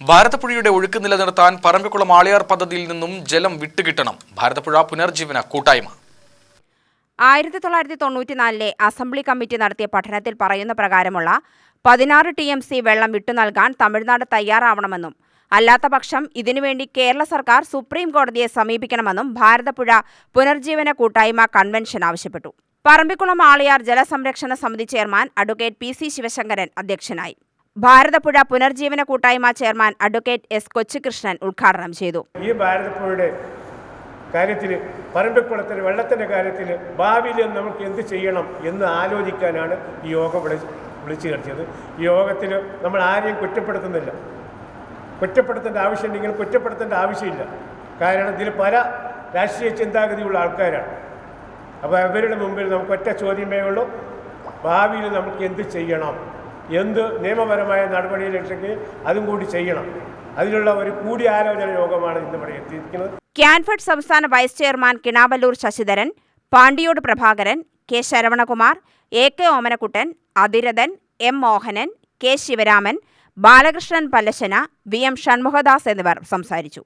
ഭാരതപ്പുഴയുടെ ഒഴുക്ക് നിലനിർത്താൻ പറമ്പിക്കുളം ആളിയാർ പദ്ധതിയിൽ നിന്നും ജലം വിട്ടുകിട്ടണം. ഭാരതപ്പുഴ പുനർജീവന കൂട്ടായ്മ 1994 അസംബ്ലി കമ്മിറ്റി നടത്തിയ പഠനത്തിൽ പറയുന്ന പ്രകാരമുള്ള 16 TMC വെള്ളം വിട്ടുനൽകാൻ തമിഴ്നാട് തയ്യാറാവണമെന്നും അല്ലാത്തപക്ഷം ഇതിനുവേണ്ടി കേരള സർക്കാർ സുപ്രീം കോടതിയെ സമീപിക്കണമെന്നും ഭാരതപ്പുഴ പുനർജീവന കൂട്ടായ്മ കൺവെൻഷൻ ആവശ്യപ്പെട്ടു. പറമ്പിക്കുളം ആളിയാർ ജലസംരക്ഷണ സമിതി ചെയർമാൻ അഡ്വക്കേറ്റ് PC ശിവശങ്കരൻ അധ്യക്ഷനായി. ഭാരതപ്പുഴ പുനർജീവന കൂട്ടായ്മ ചെയർമാൻ അഡ്വക്കേറ്റ് S കൊച്ചികൃഷ്ണൻ ഉദ്ഘാടനം ചെയ്തു. ഈ ഭാരതപ്പുഴയുടെ കാര്യത്തിൽ, പറമ്പിക്കുളത്തിന് വെള്ളത്തിൻ്റെ കാര്യത്തിൽ ഭാവിയിൽ നമുക്ക് എന്ത് ചെയ്യണം എന്ന് ആലോചിക്കാനാണ് ഈ യോഗം വിളിച്ചു ചേർത്തത്. ഈ യോഗത്തിൽ നമ്മൾ ആരെയും കുറ്റപ്പെടുത്തുന്നില്ല. കുറ്റപ്പെടുത്തേണ്ട ആവശ്യമുണ്ടെങ്കിൽ കുറ്റപ്പെടുത്തേണ്ട ആവശ്യമില്ല. കാരണം ഇതിൽ പല രാഷ്ട്രീയ ചിന്താഗതിയുള്ള ആൾക്കാരാണ്. അപ്പോൾ അവരുടെ മുമ്പിൽ നമുക്ക് ഒറ്റ ചോദ്യമേ ഉള്ളൂ, ഭാവിയിൽ നമുക്ക് എന്ത് ചെയ്യണം, എന്ത് നിയമപരമായ നടപടിയിലുണ്ടെങ്കിൽ അതും കൂടി ചെയ്യണം. അതിനുള്ള ഒരു കൂടിയാലോചന യോഗമാണ് ഇന്നിവിടെ എത്തിയിരിക്കുന്നത്. ക്യാൻഫെഡ് സംസ്ഥാന vice chairman Kinavallur Sasidharan, Pandiyode Prabhakaran, K Saravanakumar, AK Omanakuttan, Athiradhan, M Mohanan, K Sivaraman, Balakrishnan Pallassana, VM Shanmughadas എന്നിവർ സംസാരിച്ചു.